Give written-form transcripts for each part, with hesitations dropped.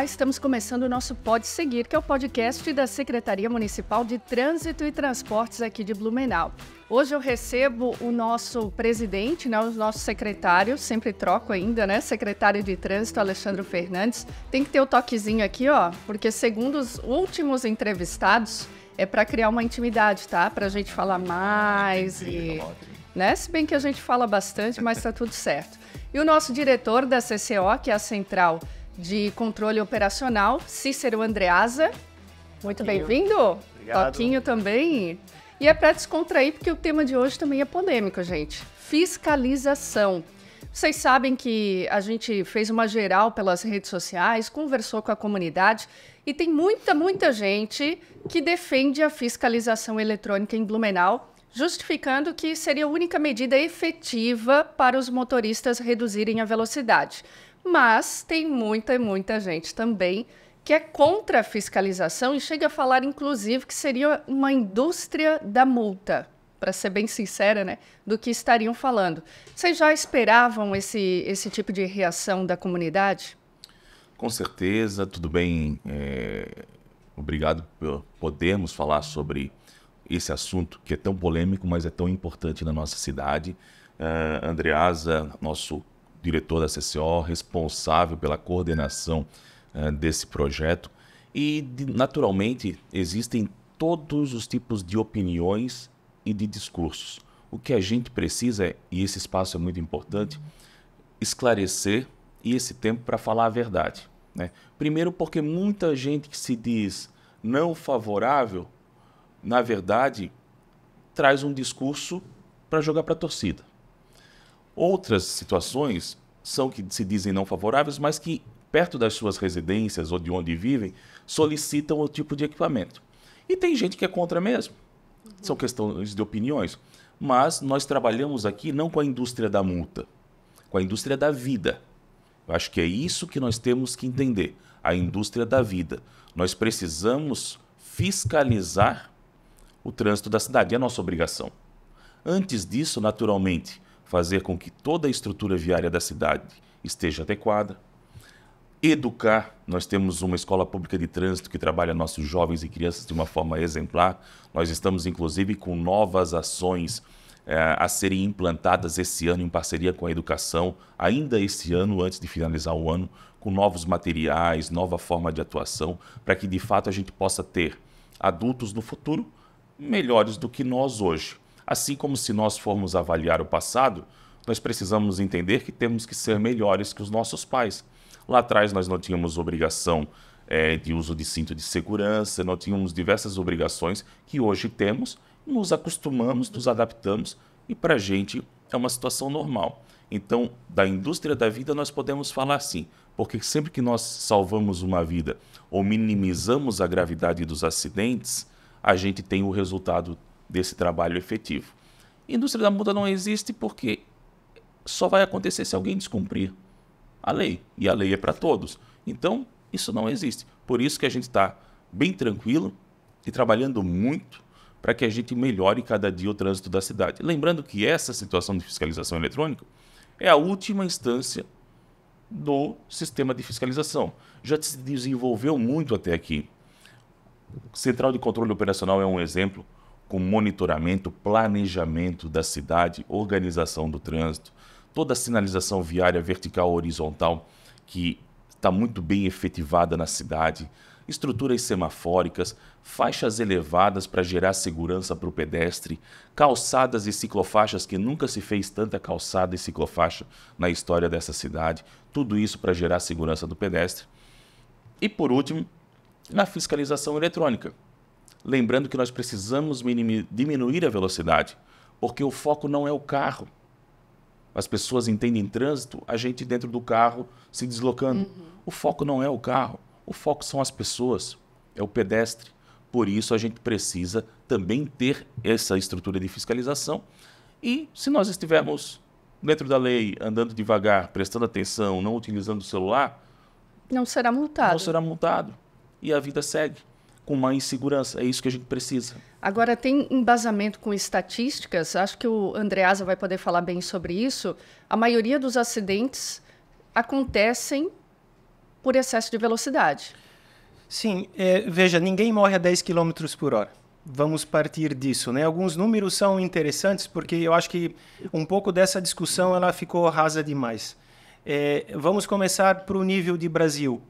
Olá, estamos começando o nosso Pode Seguir, que é o podcast da Secretaria Municipal de Trânsito e Transportes aqui de Blumenau. Hoje eu recebo o nosso presidente, né, o nosso secretário, sempre troco ainda, né, secretário de Trânsito, Alexandre Fernandes. Tem que ter o toquezinho aqui, ó, porque segundo os últimos entrevistados, é para criar uma intimidade, tá? Para a gente falar mais e... né? Se bem que a gente fala bastante, mas está tudo certo. E o nosso diretor da CCO, que é a Central de Controle Operacional, Cícero Andreasa. Muito bem-vindo. Obrigado. Toquinho também. E é para descontrair, porque o tema de hoje também é polêmico, gente. Fiscalização. Vocês sabem que a gente fez uma geral pelas redes sociais, conversou com a comunidade e tem muita gente que defende a fiscalização eletrônica em Blumenau, justificando que seria a única medida efetiva para os motoristas reduzirem a velocidade. Mas tem muita gente também que é contra a fiscalização e chega a falar, inclusive, que seria uma indústria da multa, para ser bem sincera, né, do que estariam falando. Vocês já esperavam esse tipo de reação da comunidade? Com certeza, tudo bem. Obrigado por podermos falar sobre esse assunto que é tão polêmico, mas é tão importante na nossa cidade. Andreasa, nosso diretor da CCO, responsável pela coordenação desse projeto. E, naturalmente, existem todos os tipos de opiniões e de discursos. O que a gente precisa, e esse espaço é muito importante, esclarecer e esse tempo para falar a verdade, né? Primeiro porque muita gente que se diz não favorável, na verdade, traz um discurso para jogar para a torcida. Outras situações são que se dizem não favoráveis, mas que perto das suas residências ou de onde vivem, solicitam o tipo de equipamento. E tem gente que é contra mesmo. São questões de opiniões. Mas nós trabalhamos aqui não com a indústria da multa, com a indústria da vida. Eu acho que é isso que nós temos que entender, a indústria da vida. Nós precisamos fiscalizar o trânsito da cidade, é a nossa obrigação. Antes disso, naturalmente, fazer com que toda a estrutura viária da cidade esteja adequada. Educar, nós temos uma escola pública de trânsito que trabalha nossos jovens e crianças de uma forma exemplar. Nós estamos, inclusive, com novas ações a serem implantadas esse ano em parceria com a educação, ainda esse ano, antes de finalizar o ano, com novos materiais, nova forma de atuação, para que, de fato, a gente possa ter adultos no futuro melhores do que nós hoje. Assim como se nós formos avaliar o passado, nós precisamos entender que temos que ser melhores que os nossos pais. Lá atrás nós não tínhamos obrigação de uso de cinto de segurança, não tínhamos diversas obrigações que hoje temos, nos acostumamos, nos adaptamos e para a gente é uma situação normal. Então, da indústria da vida nós podemos falar sim, porque sempre que nós salvamos uma vida ou minimizamos a gravidade dos acidentes, a gente tem o resultado desse trabalho efetivo. A indústria da multa não existe porque só vai acontecer se alguém descumprir a lei, e a lei é para todos. Então, isso não existe. Por isso que a gente está bem tranquilo e trabalhando muito para que a gente melhore cada dia o trânsito da cidade. Lembrando que essa situação de fiscalização eletrônica é a última instância do sistema de fiscalização. Já se desenvolveu muito até aqui. Central de Controle Operacional é um exemplo, com monitoramento, planejamento da cidade, organização do trânsito, toda a sinalização viária vertical ou horizontal que está muito bem efetivada na cidade, estruturas semafóricas, faixas elevadas para gerar segurança para o pedestre, calçadas e ciclofaixas, que nunca se fez tanta calçada e ciclofaixa na história dessa cidade, tudo isso para gerar segurança do pedestre. E por último, na fiscalização eletrônica. Lembrando que nós precisamos diminuir a velocidade, porque o foco não é o carro. As pessoas entendem trânsito, a gente dentro do carro se deslocando. O foco não é o carro, o foco são as pessoas, é o pedestre. Por isso a gente precisa também ter essa estrutura de fiscalização. E se nós estivermos dentro da lei, andando devagar, prestando atenção, não utilizando o celular, não será multado. Não será multado. E a vida segue com uma insegurança. É isso que a gente precisa. Agora, tem embasamento com estatísticas? Acho que o Andreasa vai poder falar bem sobre isso. A maioria dos acidentes acontecem por excesso de velocidade. Sim, veja, ninguém morre a 10 km por hora. Vamos partir disso, né? Alguns números são interessantes porque eu acho que um pouco dessa discussão ela ficou rasa demais. Vamos começar para o nível de Brasil,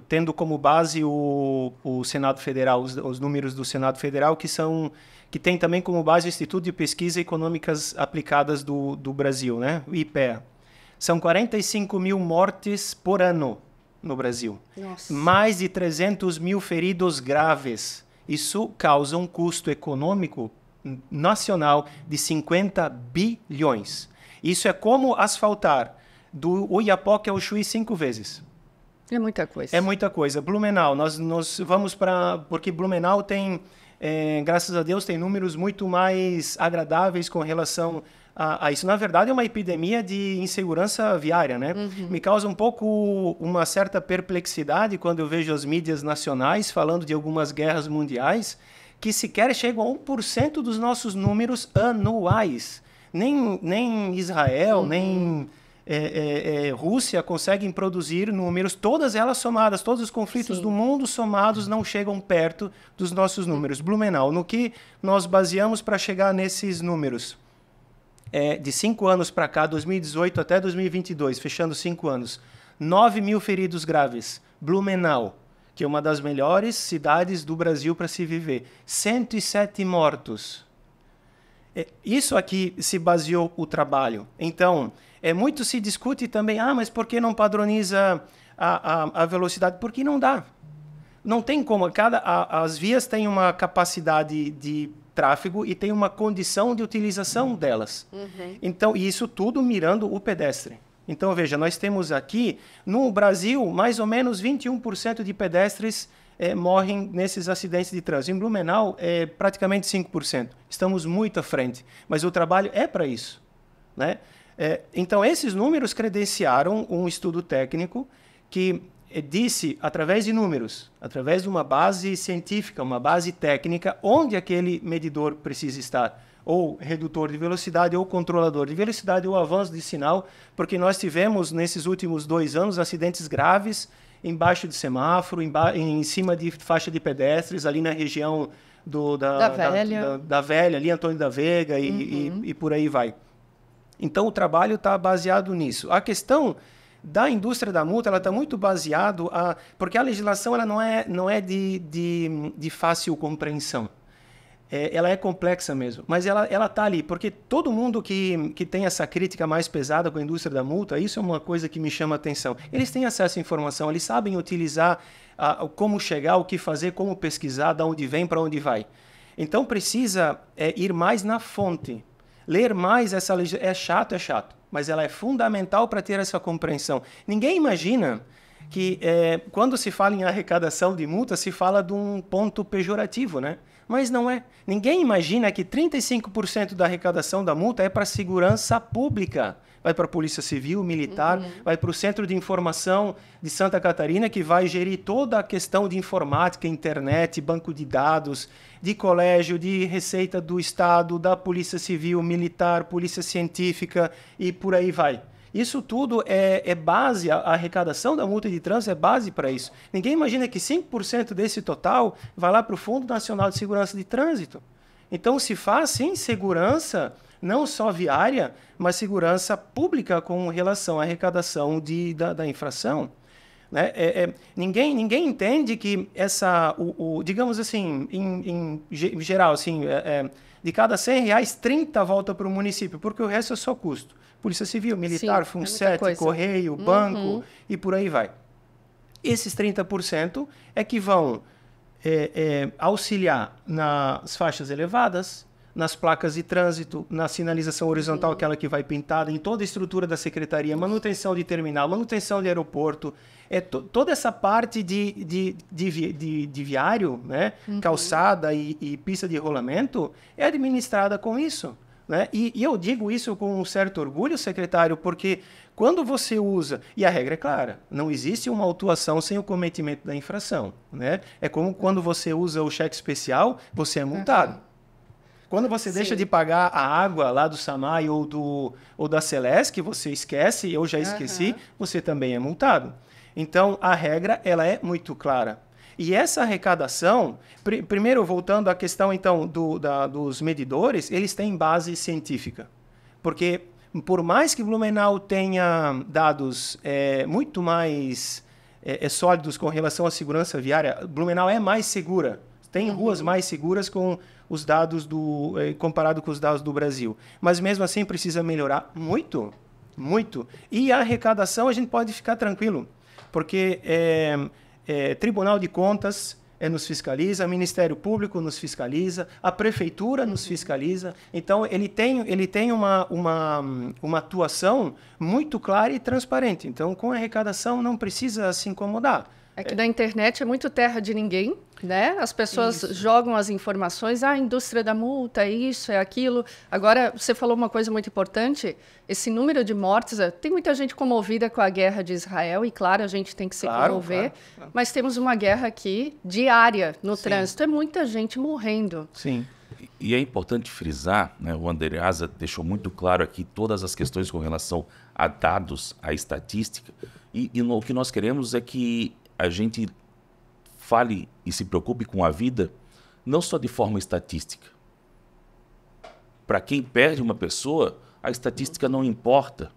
tendo como base o Senado Federal, os números do Senado Federal, que tem também como base o Instituto de Pesquisa Econômicas Aplicadas do Brasil, né? O IPEA. São 45 mil mortes por ano no Brasil. Nossa. Mais de 300 mil feridos graves. Isso causa um custo econômico nacional de 50 bilhões. Isso é como asfaltar do Oiapoque ao Chuí 5 vezes. É muita coisa. É muita coisa. Blumenau, nós vamos para... Porque Blumenau tem, graças a Deus, tem números muito mais agradáveis com relação a isso. Na verdade, é uma epidemia de insegurança viária, né? Uhum. Me causa um pouco uma certa perplexidade quando eu vejo as mídias nacionais falando de algumas guerras mundiais que sequer chegam a 1% dos nossos números anuais. Nem Israel, nem Rússia conseguem produzir números, todas elas somadas, todos os conflitos do mundo somados não chegam perto dos nossos números. Blumenau, no que nós baseamos para chegar nesses números? De 5 anos para cá, 2018 até 2022, fechando 5 anos, 9 mil feridos graves. Blumenau, que é uma das melhores cidades do Brasil para se viver. 107 mortos. Isso aqui se baseou o trabalho. Então, muito se discute também, mas por que não padroniza a velocidade? Porque não dá. Não tem como. As vias têm uma capacidade de tráfego e tem uma condição de utilização delas. Uhum. Então, isso tudo mirando o pedestre. Então, veja, nós temos aqui, no Brasil, mais ou menos 21% de pedestres morrem nesses acidentes de trânsito. Em Blumenau, praticamente 5%. Estamos muito à frente, mas o trabalho é para isso, né? Então, esses números credenciaram um estudo técnico que disse, através de números, através de uma base científica, uma base técnica, onde aquele medidor precisa estar, ou redutor de velocidade, ou controlador de velocidade, ou avanço de sinal, porque nós tivemos, nesses últimos 2 anos, acidentes graves embaixo de semáforo, em cima de faixa de pedestres, ali na região da Velha, ali Antônio da Veiga, e por aí vai. Então, o trabalho está baseado nisso. A questão da indústria da multa, ela está muito baseado porque a legislação ela não é de fácil compreensão. Ela é complexa mesmo, mas ela está ali, porque todo mundo que tem essa crítica mais pesada com a indústria da multa, isso é uma coisa que me chama a atenção. Eles têm acesso à informação, eles sabem utilizar como chegar, o que fazer, como pesquisar, de onde vem, para onde vai. Então precisa ir mais na fonte, ler mais essa legislação. É chato, mas ela é fundamental para ter essa compreensão. Ninguém imagina que quando se fala em arrecadação de multa, se fala de um ponto pejorativo, né? Mas não é. Ninguém imagina que 35% da arrecadação da multa é para a segurança pública. Vai para a Polícia Civil, Militar, vai para o Centro de Informação de Santa Catarina, que vai gerir toda a questão de informática, internet, banco de dados, de colégio, de Receita do Estado, da Polícia Civil, Militar, Polícia Científica e por aí vai. Isso tudo é base, a arrecadação da multa de trânsito é base para isso. Ninguém imagina que 5% desse total vai lá para o Fundo Nacional de Segurança de Trânsito. Então, se faz, sim, segurança, não só viária, mas segurança pública com relação à arrecadação da infração. Né? Ninguém entende que digamos assim, em geral, assim, de cada R$100, 30 volta para o município, porque o resto é só custo. Polícia Civil, Militar, FUNSET, Correio, Banco e por aí vai. Esses 30% é que vão auxiliar nas faixas elevadas, nas placas de trânsito, na sinalização horizontal, aquela que vai pintada, em toda a estrutura da secretaria, manutenção de terminal, manutenção de aeroporto, toda essa parte de viário, né? Calçada e pista de rolamento, é administrada com isso. Né? E eu digo isso com um certo orgulho, secretário, porque quando você usa... E a regra é clara, não existe uma autuação sem o cometimento da infração. Né? É como quando você usa o cheque especial, você é multado. Quando você deixa de pagar a água lá do Samai ou da Celesc, que você esquece, eu já esqueci, você também é multado. Então, a regra ela é muito clara. E essa arrecadação, primeiro voltando à questão então dos medidores, eles têm base científica. Porque por mais que Blumenau tenha dados muito mais sólidos com relação à segurança viária, Blumenau é mais segura. Tem ruas mais seguras com os dados comparado com os dados do Brasil. Mas mesmo assim precisa melhorar muito, muito. E a arrecadação a gente pode ficar tranquilo, porque Tribunal de Contas nos fiscaliza, o Ministério Público nos fiscaliza, a Prefeitura nos fiscaliza. Então, ele tem uma atuação muito clara e transparente. Então, com a arrecadação, não precisa se incomodar. É que na internet é muito terra de ninguém, né? As pessoas jogam as informações, a indústria da multa, é isso, é aquilo. Agora, você falou uma coisa muito importante, esse número de mortes, tem muita gente comovida com a guerra de Israel, e claro, a gente tem que se comover, claro. Mas temos uma guerra aqui diária no trânsito, é muita gente morrendo. Sim. E é importante frisar, né, o Andreasa deixou muito claro aqui todas as questões com relação a dados, a estatística, e o que nós queremos é que a gente fale e se preocupe com a vida não só de forma estatística. Para quem perde uma pessoa, a estatística não importa.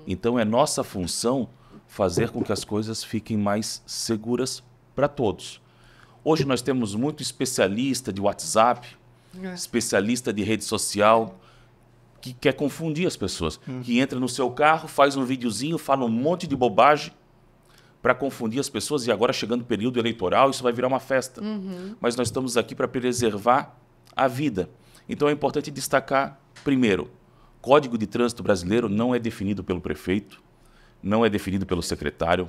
Então é nossa função fazer com que as coisas fiquem mais seguras para todos. Hoje nós temos muito especialista de WhatsApp, especialista de rede social, que quer confundir as pessoas. Que entra no seu carro, faz um videozinho, fala um monte de bobagem, para confundir as pessoas, e agora chegando o período eleitoral, isso vai virar uma festa. Mas nós estamos aqui para preservar a vida. Então é importante destacar, primeiro, Código de Trânsito Brasileiro não é definido pelo prefeito, não é definido pelo secretário,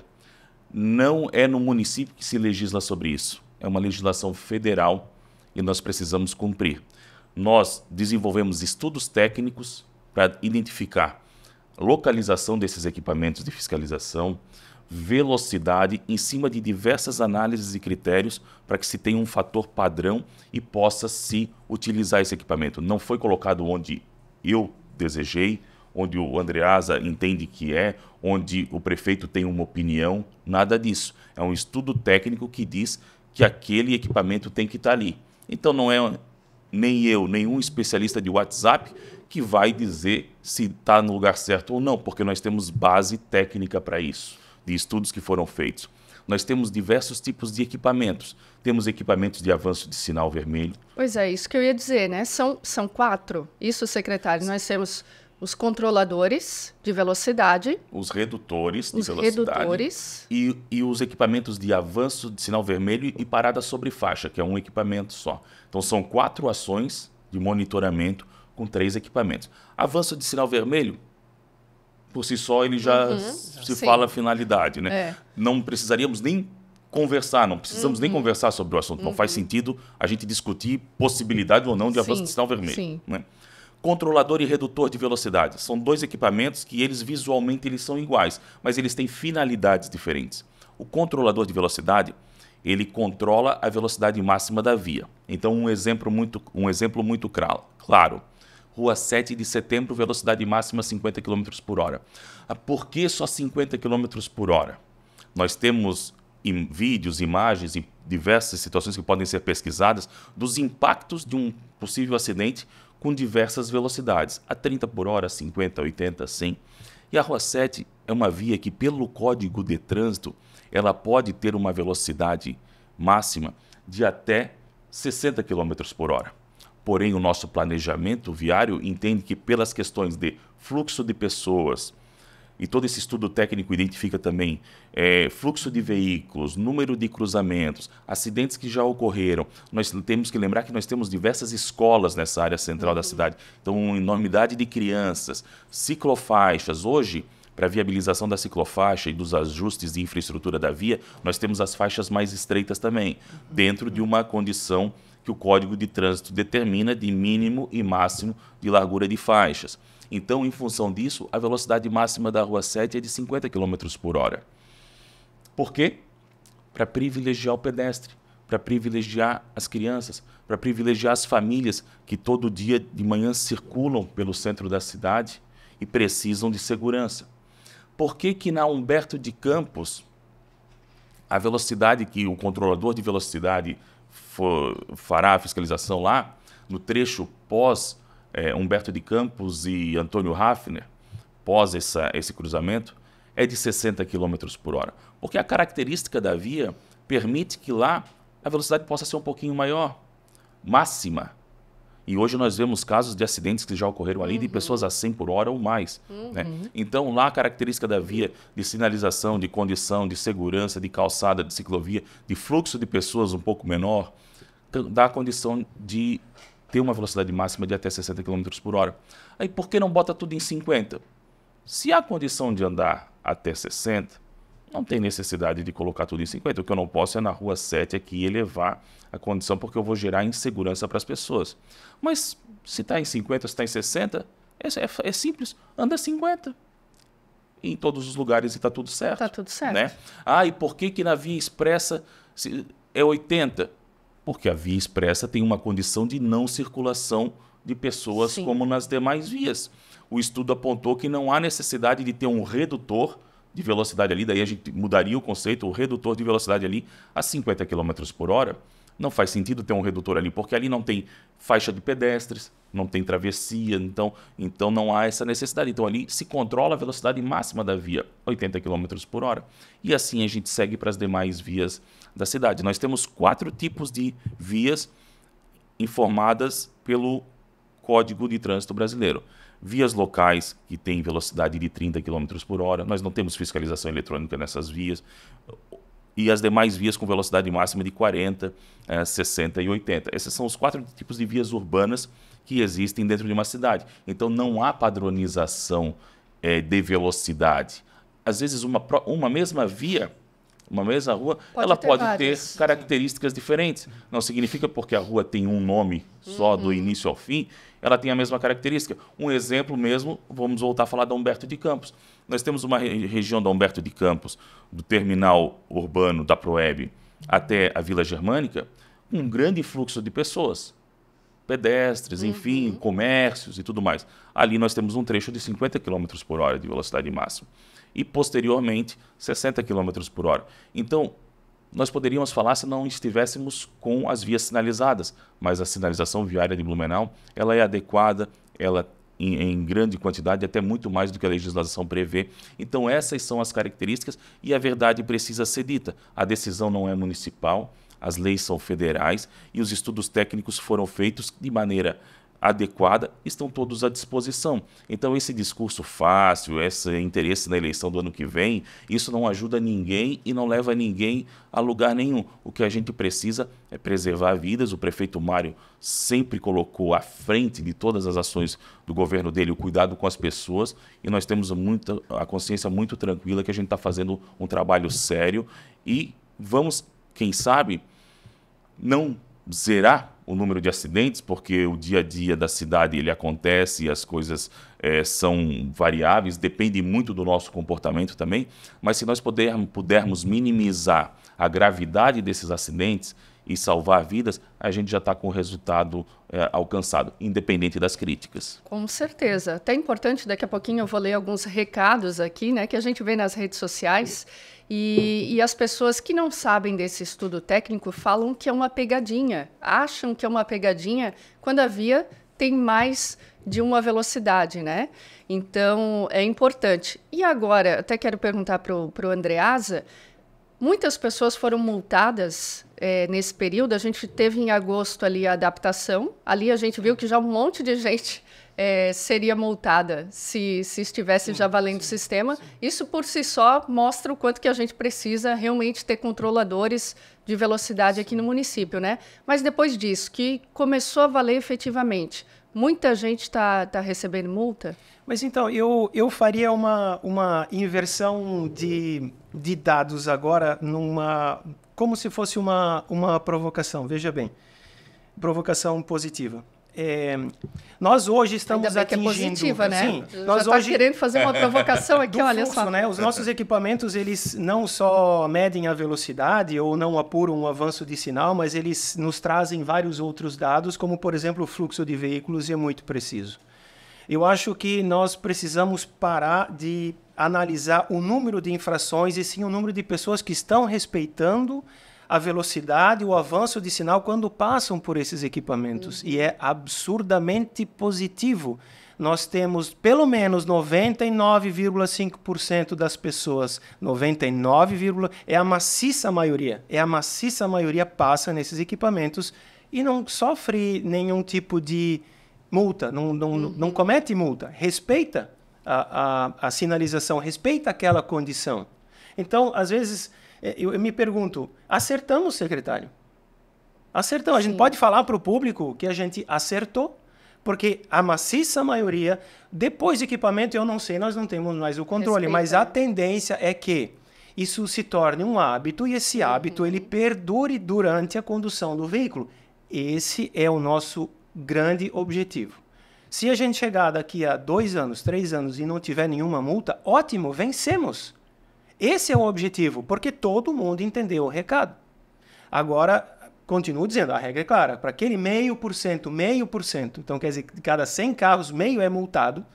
não é no município que se legisla sobre isso. É uma legislação federal e nós precisamos cumprir. Nós desenvolvemos estudos técnicos para identificar a localização desses equipamentos de fiscalização, velocidade, em cima de diversas análises e critérios para que se tenha um fator padrão e possa se utilizar esse equipamento. Não foi colocado onde eu desejei, onde o Andreasa entende que onde o prefeito tem uma opinião, nada disso. É um estudo técnico que diz que aquele equipamento tem que estar ali. Então não é nem eu, nenhum especialista de WhatsApp que vai dizer se está no lugar certo ou não, porque nós temos base técnica para isso, de estudos que foram feitos. Nós temos diversos tipos de equipamentos. Temos equipamentos de avanço de sinal vermelho. Pois é, isso que eu ia dizer, né? São 4. Isso, secretário. Nós temos os controladores de velocidade. Os redutores de velocidade. E os equipamentos de avanço de sinal vermelho e parada sobre faixa, que é um equipamento só. Então, são 4 ações de monitoramento com 3 equipamentos. Avanço de sinal vermelho, por si só, ele já se fala a finalidade, né? Não precisaríamos nem conversar, não precisamos nem conversar sobre o assunto. Não faz sentido a gente discutir possibilidade ou não de avanço de sinal vermelho. Né? Controlador e redutor de velocidade. São 2 equipamentos que eles visualmente eles são iguais, mas eles têm finalidades diferentes. O controlador de velocidade, ele controla a velocidade máxima da via. Então, um exemplo muito claro. Rua 7 de Setembro, velocidade máxima 50 km por hora. Por que só 50 km por hora? Nós temos vídeos, imagens e diversas situações que podem ser pesquisadas dos impactos de um possível acidente com diversas velocidades. A 30 por hora, 50, 80, 100. E a Rua 7 é uma via que, pelo Código de Trânsito, ela pode ter uma velocidade máxima de até 60 km por hora. Porém, o nosso planejamento viário entende que, pelas questões de fluxo de pessoas, e todo esse estudo técnico identifica também fluxo de veículos, número de cruzamentos, acidentes que já ocorreram. Nós temos que lembrar que nós temos diversas escolas nessa área central da cidade. Então, enormidade de crianças, ciclofaixas. Hoje, para a viabilização da ciclofaixa e dos ajustes de infraestrutura da via, nós temos as faixas mais estreitas também, dentro de uma condição que o Código de Trânsito determina de mínimo e máximo de largura de faixas. Então, em função disso, a velocidade máxima da Rua 7 é de 50 km por hora. Por quê? Para privilegiar o pedestre. para privilegiar as crianças, para privilegiar as famílias que todo dia de manhã circulam pelo centro da cidade e precisam de segurança. Por que que na Humberto de Campos, a velocidade que o controlador de velocidade fará a fiscalização lá, no trecho pós Humberto de Campos e Antônio Hafner, pós esse cruzamento, é de 60 km por hora? Porque a característica da via permite que lá a velocidade possa ser um pouquinho maior, máxima. E hoje nós vemos casos de acidentes que já ocorreram ali de pessoas a 100 por hora ou mais. Né? Então, lá a característica da via de sinalização, de condição, de segurança, de calçada, de ciclovia, de fluxo de pessoas um pouco menor, dá a condição de ter uma velocidade máxima de até 60 km por hora. Aí por que não bota tudo em 50? Se há condição de andar até 60, não tem necessidade de colocar tudo em 50. O que eu não posso é na rua 7 aqui elevar a condição, porque eu vou gerar insegurança para as pessoas. Mas se está em 50, se está em 60, é simples, anda 50. Em todos os lugares e está tudo certo. Está tudo certo. Né? E por que na via expressa é 80? Porque a via expressa tem uma condição de não circulação de pessoas como nas demais vias. O estudo apontou que não há necessidade de ter um redutor de velocidade ali, daí a gente mudaria o conceito, o redutor de velocidade ali a 50 km por hora. Não faz sentido ter um redutor ali, porque ali não tem faixa de pedestres, não tem travessia, então não há essa necessidade. Então ali se controla a velocidade máxima da via, 80 km por hora. E assim a gente segue para as demais vias da cidade. Nós temos 4 tipos de vias informadas pelo Código de Trânsito Brasileiro. Vias locais que têm velocidade de 30 km por hora, nós não temos fiscalização eletrônica nessas vias, e as demais vias com velocidade máxima de 40, 60 e 80. Esses são os 4 tipos de vias urbanas que existem dentro de uma cidade. Então não há padronização de velocidade. Às vezes uma mesma via, uma mesma rua, ela pode ter características diferentes. Não significa porque a rua tem um nome só do início ao fim, ela tem a mesma característica. Um exemplo mesmo, vamos voltar a falar da Humberto de Campos. Nós temos uma região da Humberto de Campos, do terminal urbano da Proeb até a Vila Germânica, um grande fluxo de pessoas, pedestres, enfim, comércios e tudo mais. Ali nós temos um trecho de 50 km por hora de velocidade máxima. E, posteriormente, 60 km por hora. Então, nós poderíamos falar se não estivéssemos com as vias sinalizadas, mas a sinalização viária de Blumenau ela é adequada, ela em grande quantidade, até muito mais do que a legislação prevê. Então, essas são as características e a verdade precisa ser dita. A decisão não é municipal, as leis são federais e os estudos técnicos foram feitos de maneira adequada, estão todos à disposição. Então esse discurso fácil, esse interesse na eleição do ano que vem, isso não ajuda ninguém e não leva ninguém a lugar nenhum. O que a gente precisa é preservar vidas. O prefeito Mário sempre colocou à frente de todas as ações do governo dele o cuidado com as pessoas e nós temos a consciência muito tranquila que a gente está fazendo um trabalho sério e vamos, quem sabe, não zerar o número de acidentes, porque o dia a dia da cidade ele acontece e as coisas são variáveis, depende muito do nosso comportamento também, mas se nós pudermos minimizar a gravidade desses acidentes e salvar vidas, a gente já está com o resultado alcançado, independente das críticas. Com certeza. Até importante, daqui a pouquinho eu vou ler alguns recados aqui, né, que a gente vê nas redes sociais. E as pessoas que não sabem desse estudo técnico falam que é uma pegadinha, acham que é uma pegadinha quando a via tem mais de uma velocidade, né? Então, é importante. E agora, até quero perguntar para o Andreasa, muitas pessoas foram multadas nesse período. A gente teve em agosto ali a adaptação, ali a gente viu que já um monte de gente seria multada se estivesse já valendo o sistema. Isso por si só mostra o quanto que a gente precisa realmente ter controladores de velocidade aqui no município, né? Mas depois disso, que começou a valer efetivamente, muita gente está recebendo multa? Mas então, eu faria uma inversão de dados agora, como se fosse uma provocação. Veja bem, provocação positiva. nós hoje estamos Ainda bem atingindo... que é positiva, né? Sim, nós já está querendo fazer uma provocação aqui, olha fluxo, só. Né? Os nossos equipamentos, eles não só medem a velocidade ou não apuram o avanço de sinal, mas eles nos trazem vários outros dados, como, por exemplo, o fluxo de veículos, e é muito preciso. Eu acho que nós precisamos parar de analisar o número de infrações e sim o número de pessoas que estão respeitando a velocidade, o avanço de sinal quando passam por esses equipamentos. E é absurdamente positivo. Nós temos pelo menos 99,5% das pessoas, 99, é a maciça maioria passa nesses equipamentos e não sofre nenhum tipo de multa, não comete multa, respeita a sinalização, respeita aquela condição. Então, às vezes, eu me pergunto, acertamos, secretário? Acertamos. Sim. A gente pode falar para o público que a gente acertou, porque a maciça maioria, depois do equipamento, eu não sei, nós não temos mais o controle, mas a tendência é que isso se torne um hábito e esse hábito ele perdure durante a condução do veículo. Esse é o nosso grande objetivo. Se a gente chegar daqui a 2 anos, 3 anos e não tiver nenhuma multa, ótimo, vencemos. Esse é o objetivo, porque todo mundo entendeu o recado. Agora, continuo dizendo, a regra é clara, para aquele 0,5%, então quer dizer que de cada 100 carros, meio é multado,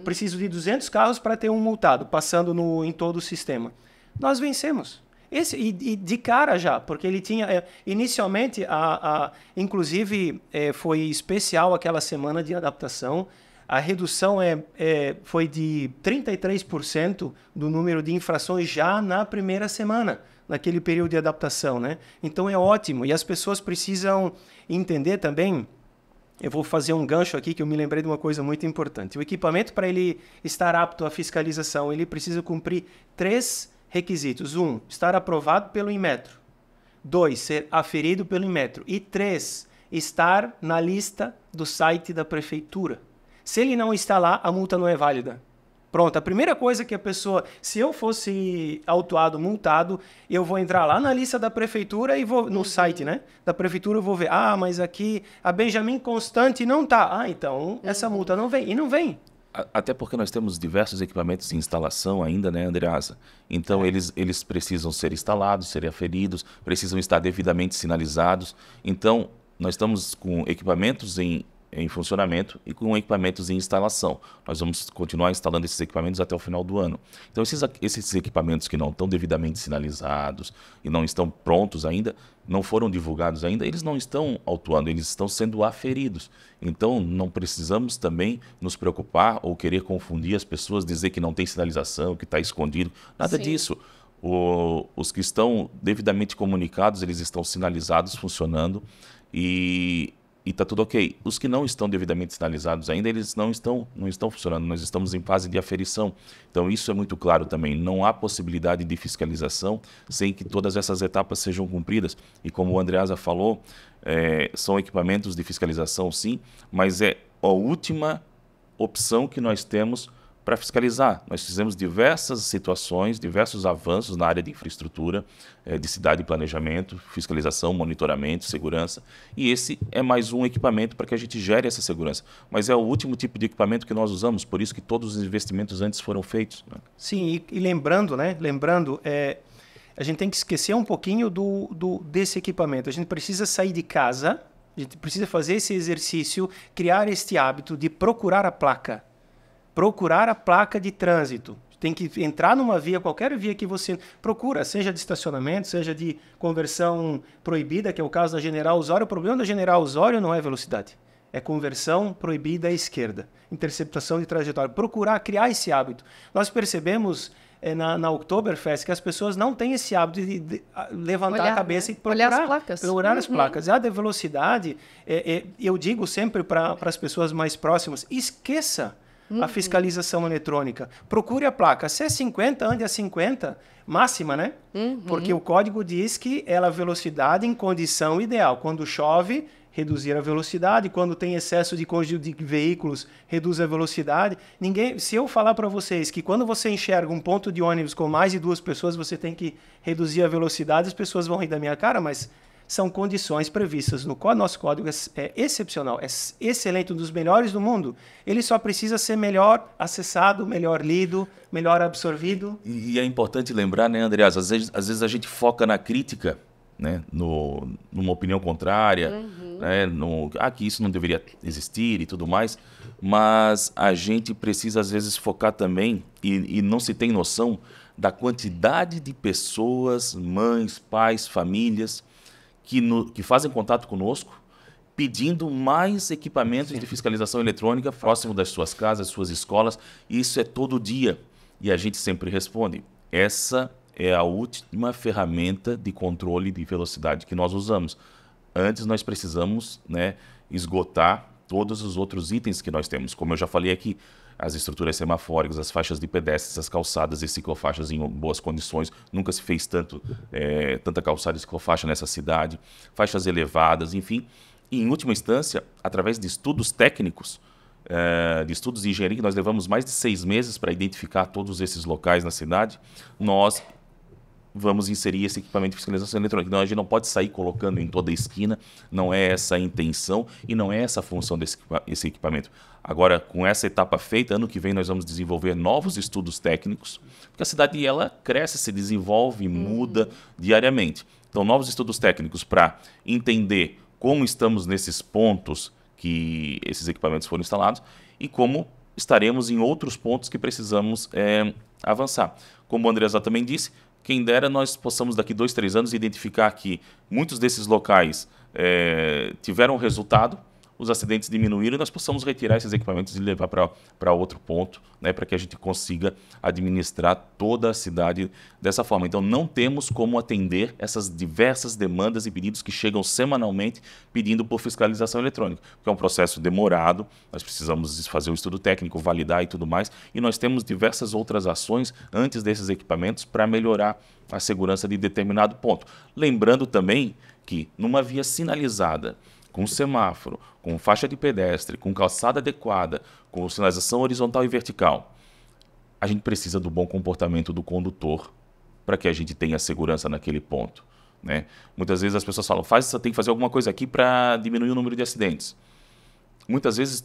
preciso de 200 carros para ter um multado, passando em todo o sistema. Nós vencemos. E de cara já, porque ele tinha... inicialmente, inclusive, foi especial aquela semana de adaptação. A redução foi de 33% do número de infrações já na primeira semana, naquele período de adaptação, né? Então é ótimo. E as pessoas precisam entender também... Eu vou fazer um gancho aqui que eu me lembrei de uma coisa muito importante. O equipamento, para ele estar apto à fiscalização, ele precisa cumprir 3 requisitos. 1, estar aprovado pelo Inmetro. 2, ser aferido pelo Inmetro. E 3, estar na lista do site da prefeitura. Se ele não está lá, a multa não é válida. Pronto, a primeira coisa que a pessoa... Se eu fosse autuado, multado, eu vou entrar lá na lista da prefeitura e vou... No site, né? Da prefeitura eu vou ver. Ah, mas aqui a Benjamin Constante não tá. Ah, então essa multa não vem. E não vem. Até porque nós temos diversos equipamentos de instalação ainda, né, Andreasa? Então, eles precisam ser instalados, serem aferidos, precisam estar devidamente sinalizados. Então, nós estamos com equipamentos em funcionamento e com equipamentos em instalação. Nós vamos continuar instalando esses equipamentos até o final do ano. Então, esses equipamentos que não estão devidamente sinalizados e não estão prontos ainda, não foram divulgados ainda, eles não estão autuando, eles estão sendo aferidos. Então, não precisamos também nos preocupar ou querer confundir as pessoas, dizer que não tem sinalização, que está escondido. Nada disso. Os que estão devidamente comunicados, eles estão sinalizados, funcionando e está tudo ok. Os que não estão devidamente sinalizados ainda, eles não estão funcionando. Nós estamos em fase de aferição. Então, isso é muito claro também. Não há possibilidade de fiscalização sem que todas essas etapas sejam cumpridas. E como o Andreasa falou, são equipamentos de fiscalização, sim, mas é a última opção que nós temos para fiscalizar. Nós fizemos diversas situações, diversos avanços na área de infraestrutura, de cidade e planejamento, fiscalização, monitoramento, segurança, e esse é mais um equipamento para que a gente gere essa segurança. Mas é o último tipo de equipamento que nós usamos, por isso que todos os investimentos antes foram feitos. Né? Sim, e lembrando, a gente tem que esquecer um pouquinho desse equipamento. A gente precisa sair de casa, a gente precisa fazer esse exercício, criar este hábito de procurar a placa. Procurar a placa de trânsito. Tem que entrar numa via, qualquer via que você procura, seja de estacionamento, seja de conversão proibida, que é o caso da General Osório. O problema da General Osório não é velocidade, é conversão proibida à esquerda, interceptação de trajetória. Procurar criar esse hábito. Nós percebemos na Oktoberfest que as pessoas não têm esse hábito de levantar a cabeça e procurar, olhar as placas. Procurar as placas. A de velocidade, eu digo sempre para as pessoas mais próximas, esqueça a fiscalização eletrônica. Procure a placa. Se é 50, ande a 50, máxima, né? Porque o código diz que ela é velocidade em condição ideal. Quando chove, reduzir a velocidade. Quando tem excesso de veículos, reduz a velocidade. Se eu falar para vocês que quando você enxerga um ponto de ônibus com mais de 2 pessoas, você tem que reduzir a velocidade, as pessoas vão rir da minha cara, mas são condições previstas no código. Nosso código é excepcional, é excelente, um dos melhores do mundo. Ele só precisa ser melhor acessado, melhor lido, melhor absorvido. E é importante lembrar, né, Andreas, às vezes a gente foca na crítica, né, numa opinião contrária, né, que isso não deveria existir e tudo mais, mas a gente precisa às vezes focar também, e não se tem noção da quantidade de pessoas, mães, pais, famílias, que fazem contato conosco, pedindo mais equipamentos de fiscalização eletrônica próximo das suas casas, suas escolas. Isso é todo dia. E a gente sempre responde. Essa é a última ferramenta de controle de velocidade que nós usamos. Antes nós precisamos, né, esgotar todos os outros itens que nós temos. Como eu já falei aqui, as estruturas semafóricas, as faixas de pedestres, as calçadas e ciclofaixas em boas condições. Nunca se fez tanta calçada e ciclofaixa nessa cidade. Faixas elevadas, enfim. E, em última instância, através de estudos técnicos, de estudos de engenharia, que nós levamos mais de 6 meses para identificar todos esses locais na cidade, nós vamos inserir esse equipamento de fiscalização eletrônica. Então, a gente não pode sair colocando em toda a esquina, não é essa a intenção e não é essa a função desse equipamento. Agora, com essa etapa feita, ano que vem nós vamos desenvolver novos estudos técnicos, porque a cidade ela cresce, se desenvolve, muda diariamente. Então, novos estudos técnicos para entender como estamos nesses pontos que esses equipamentos foram instalados e como estaremos em outros pontos que precisamos avançar. Como o Andreas também disse, quem dera nós possamos daqui 2, 3 anos identificar que muitos desses locais tiveram resultado, os acidentes diminuíram e nós possamos retirar esses equipamentos e levar para outro ponto, né, para que a gente consiga administrar toda a cidade dessa forma. Então não temos como atender essas diversas demandas e pedidos que chegam semanalmente pedindo por fiscalização eletrônica, porque é um processo demorado, nós precisamos fazer o estudo técnico, validar e tudo mais, e nós temos diversas outras ações antes desses equipamentos para melhorar a segurança de determinado ponto. Lembrando também que numa via sinalizada, com semáforo, com faixa de pedestre, com calçada adequada, com sinalização horizontal e vertical, a gente precisa do bom comportamento do condutor para que a gente tenha segurança naquele ponto, né? Muitas vezes as pessoas falam, tem que fazer alguma coisa aqui para diminuir o número de acidentes. Muitas vezes,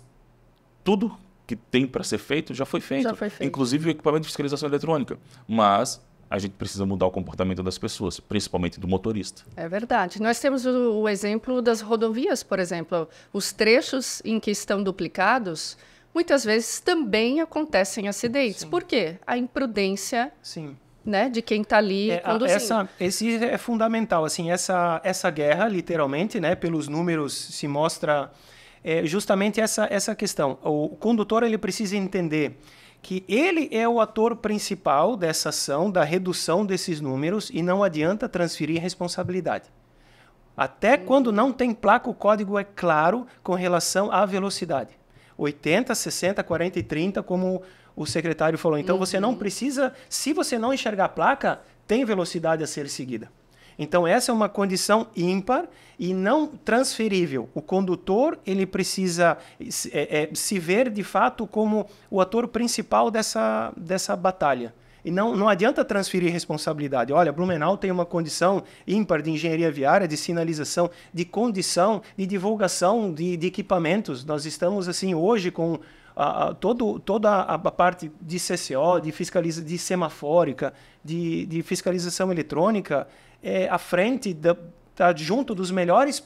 tudo que tem para ser feito já foi feito, inclusive o equipamento de fiscalização eletrônica, mas a gente precisa mudar o comportamento das pessoas, principalmente do motorista. É verdade. Nós temos o exemplo das rodovias, por exemplo. Os trechos em que estão duplicados, muitas vezes também acontecem acidentes. Sim. Por quê? A imprudência, sim, né, de quem está ali conduzindo. Esse é fundamental. Assim, essa guerra, literalmente, né, pelos números, se mostra justamente essa questão. O condutor ele precisa entender que ele é o ator principal dessa ação, da redução desses números, e não adianta transferir responsabilidade. Até quando não tem placa, o código é claro com relação à velocidade. 80, 60, 40 e 30, como o secretário falou. Então, você não precisa, se você não enxergar a placa, tem velocidade a ser seguida. Então, essa é uma condição ímpar e não transferível. O condutor ele precisa se ver, de fato, como o ator principal dessa batalha. E não adianta transferir responsabilidade. Olha, Blumenau tem uma condição ímpar de engenharia viária, de sinalização, de condição, de divulgação de equipamentos. Nós estamos, assim, hoje com toda a parte de CCO, de semafórica, de fiscalização eletrônica, à frente, está junto dos melhores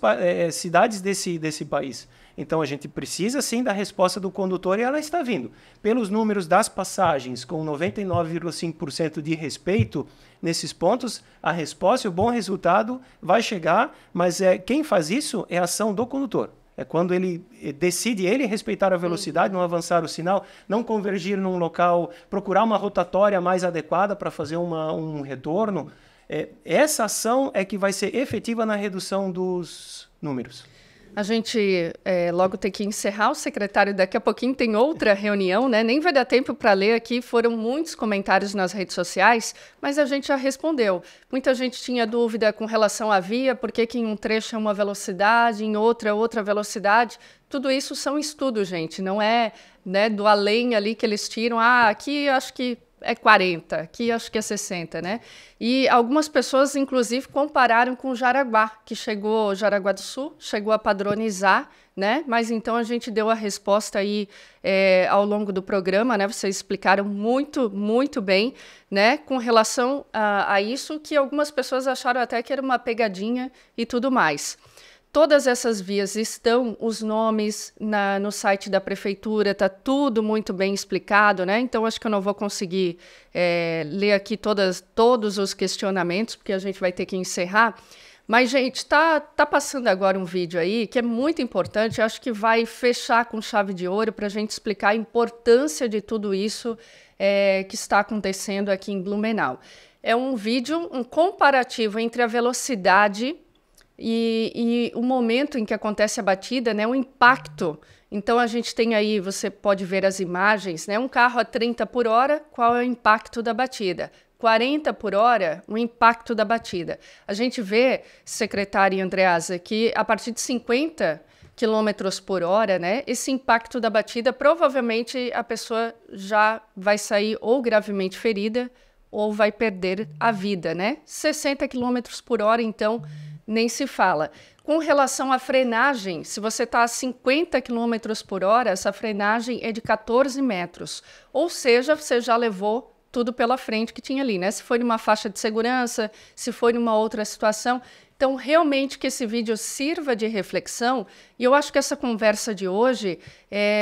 cidades desse país. Então, a gente precisa, sim, da resposta do condutor e ela está vindo. Pelos números das passagens, com 99,5% de respeito nesses pontos, a resposta e o bom resultado vai chegar, mas quem faz isso é a ação do condutor. É quando ele decide respeitar a velocidade, não avançar o sinal, não convergir num local, procurar uma rotatória mais adequada para fazer um retorno. Essa ação é que vai ser efetiva na redução dos números. A gente logo tem que encerrar. O secretário daqui a pouquinho tem outra reunião, né? Nem vai dar tempo para ler aqui, foram muitos comentários nas redes sociais, mas a gente já respondeu. Muita gente tinha dúvida com relação à via, por que em um trecho é uma velocidade, em outra velocidade. Tudo isso são estudos, gente, não é, né, do além ali que eles tiram. Aqui acho que é 40, aqui acho que é 60, né? E algumas pessoas, inclusive, compararam com o Jaraguá, que chegou, Jaraguá do Sul, chegou a padronizar, né? Mas então a gente deu a resposta aí ao longo do programa, né? Vocês explicaram muito, muito bem, né? Com relação a isso, que algumas pessoas acharam até que era uma pegadinha e tudo mais. Todas essas vias estão, os nomes no site da prefeitura, está tudo muito bem explicado, né? Então, acho que eu não vou conseguir ler aqui todos os questionamentos, porque a gente vai ter que encerrar. Mas, gente, tá passando agora um vídeo aí que é muito importante, acho que vai fechar com chave de ouro para a gente explicar a importância de tudo isso que está acontecendo aqui em Blumenau. É um vídeo, um comparativo entre a velocidade e o momento em que acontece a batida, né, o impacto. Então, a gente tem aí, você pode ver as imagens, né, um carro a 30 por hora, qual é o impacto da batida? 40 por hora, o impacto da batida. A gente vê, secretária Andreasa, que a partir de 50 quilômetros por hora, né, esse impacto da batida, provavelmente a pessoa já vai sair ou gravemente ferida ou vai perder a vida, né? 60 quilômetros por hora, então, nem se fala. Com relação à frenagem, se você está a 50 km por hora, essa frenagem é de 14 metros. Ou seja, você já levou tudo pela frente que tinha ali, né? Se foi numa faixa de segurança, se foi numa outra situação. Então, realmente que esse vídeo sirva de reflexão, e eu acho que essa conversa de hoje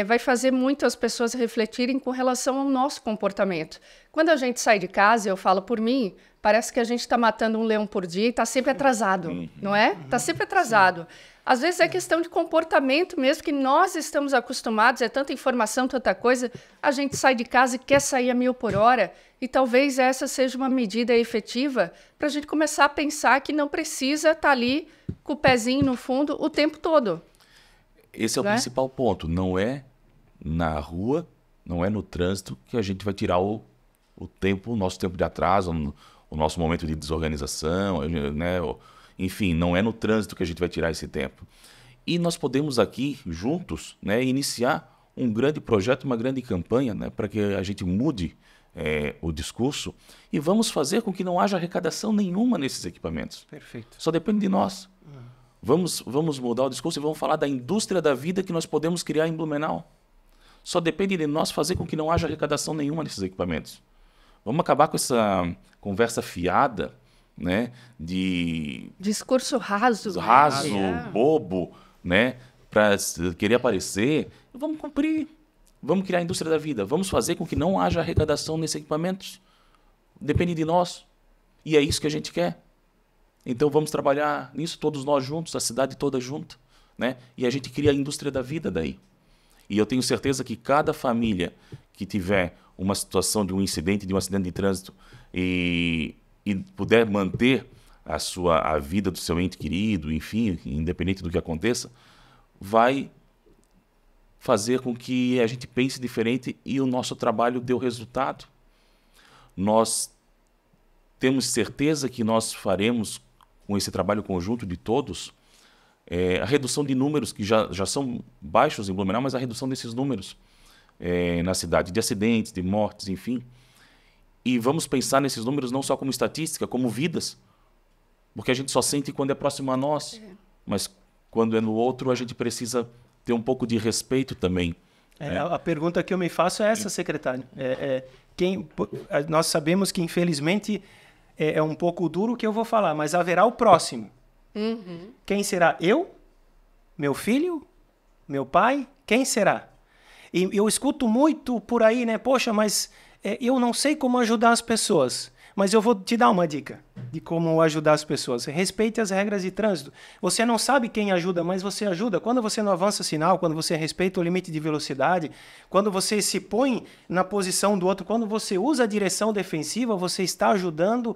vai fazer muitas pessoas refletirem com relação ao nosso comportamento. Quando a gente sai de casa, eu falo por mim, parece que a gente está matando um leão por dia e está sempre atrasado, não é? Está sempre atrasado. Às vezes é questão de comportamento mesmo, que nós estamos acostumados, é tanta informação, tanta coisa, a gente sai de casa e quer sair a 1000 por hora, e talvez essa seja uma medida efetiva para a gente começar a pensar que não precisa estar ali com o pezinho no fundo o tempo todo. Esse é o principal ponto, não é na rua, não é no trânsito que a gente vai tirar o tempo, o nosso tempo de atraso, o nosso momento de desorganização, né? Enfim, não é no trânsito que a gente vai tirar esse tempo. E nós podemos aqui, juntos, né, iniciar um grande projeto, uma grande campanha, né, para que a gente mude o discurso e vamos fazer com que não haja arrecadação nenhuma nesses equipamentos. Perfeito. Só depende de nós. Vamos mudar o discurso e vamos falar da indústria da vida que nós podemos criar em Blumenau. Só depende de nós fazer com que não haja arrecadação nenhuma nesses equipamentos. Vamos acabar com essa conversa fiada, né, de discurso raso, bobo, né, para querer aparecer. Vamos cumprir, vamos criar a indústria da vida, vamos fazer com que não haja arrecadação nesses equipamentos. Depende de nós. E é isso que a gente quer. Então vamos trabalhar nisso todos nós juntos, a cidade toda junta, né? E a gente cria a indústria da vida daí. E eu tenho certeza que cada família que tiver uma situação de um acidente de trânsito e puder manter a vida do seu ente querido, enfim, independente do que aconteça, vai fazer com que a gente pense diferente e o nosso trabalho dê o resultado. Nós temos certeza que nós faremos, com esse trabalho conjunto de todos, a redução de números que já são baixos em Blumenau, mas a redução desses números na cidade, de acidentes, de mortes, enfim. E vamos pensar nesses números não só como estatística, como vidas, porque a gente só sente quando é próximo a nós, mas quando é no outro a gente precisa ter um pouco de respeito também. A pergunta que eu me faço é essa, secretário. Nós sabemos que, infelizmente, é um pouco duro o que eu vou falar, mas haverá o próximo. Uhum. Quem será? Eu? Meu filho? Meu pai? Quem será? E eu escuto muito por aí, né? Poxa, mas eu não sei como ajudar as pessoas. Mas eu vou te dar uma dica de como ajudar as pessoas. Respeite as regras de trânsito. Você não sabe quem ajuda, mas você ajuda. Quando você não avança sinal, quando você respeita o limite de velocidade, quando você se põe na posição do outro, quando você usa a direção defensiva, você está ajudando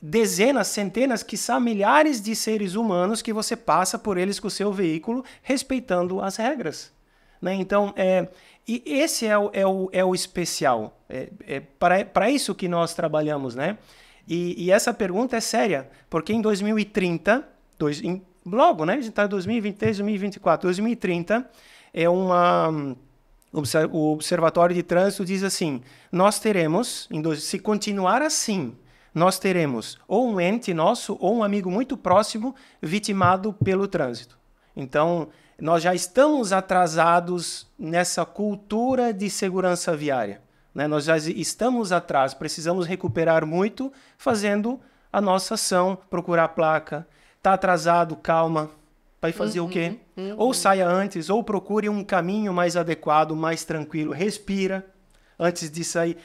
dezenas, centenas, quiçá milhares de seres humanos que você passa por eles com o seu veículo, respeitando as regras. Né? Então, e esse é o especial. Para isso que nós trabalhamos, né? E essa pergunta é séria, porque em 2030, logo, né? A gente está em 2023, 2024, 2030 é O Observatório de Trânsito diz assim, nós teremos, se continuar assim, nós teremos ou um ente nosso ou um amigo muito próximo vitimado pelo trânsito. Então, nós já estamos atrasados nessa cultura de segurança viária, né? Nós já estamos atrás, precisamos recuperar muito fazendo a nossa ação, procurar a placa. Está atrasado, calma, vai fazer o quê? Ou saia antes, ou procure um caminho mais adequado, mais tranquilo, respira antes de sair.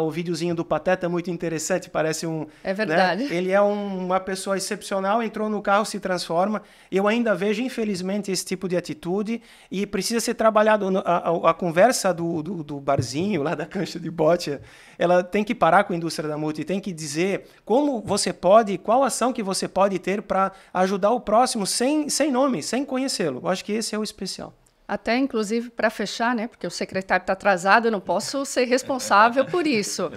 O videozinho do Pateta é muito interessante, parece um... É verdade. Né? Ele é uma pessoa excepcional, entrou no carro, se transforma. Eu ainda vejo, infelizmente, esse tipo de atitude e precisa ser trabalhado. A conversa do barzinho, lá da cancha de bote, ela tem que parar com a indústria da multa e tem que dizer como você pode, qual ação que você pode ter para ajudar o próximo sem nome, sem conhecê-lo. Eu acho que esse é o especial. Até, inclusive, para fechar, né? Porque o secretário está atrasado, eu não posso ser responsável por isso.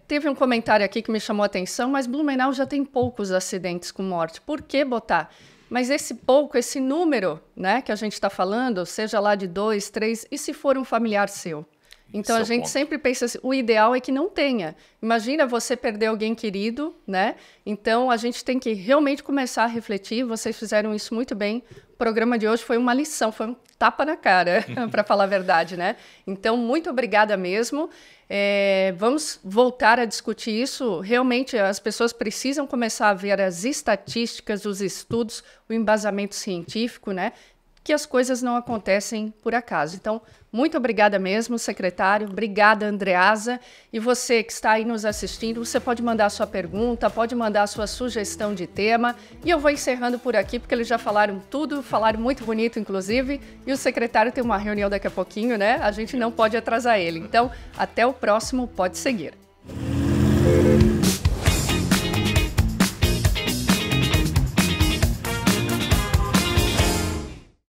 Teve um comentário aqui que me chamou a atenção, mas Blumenau já tem poucos acidentes com morte. Por que botar? Mas esse número, né, que a gente está falando, seja lá de 2, 3, e se for um familiar seu? Então, a gente sempre pensa assim, o ideal é que não tenha. Imagina você perder alguém querido, né? Então, a gente tem que realmente começar a refletir. Vocês fizeram isso muito bem. O programa de hoje foi uma lição, foi um tapa na cara, para falar a verdade, né? Então, muito obrigada mesmo. Vamos voltar a discutir isso. Realmente, as pessoas precisam começar a ver as estatísticas, os estudos, o embasamento científico, né? Que as coisas não acontecem por acaso. Então, muito obrigada mesmo, secretário. Obrigada, Andreasa. E você que está aí nos assistindo, você pode mandar a sua pergunta, pode mandar a sua sugestão de tema. E eu vou encerrando por aqui, porque eles já falaram tudo, falaram muito bonito, inclusive. E o secretário tem uma reunião daqui a pouquinho, né? A gente não pode atrasar ele. Então, até o próximo, pode seguir.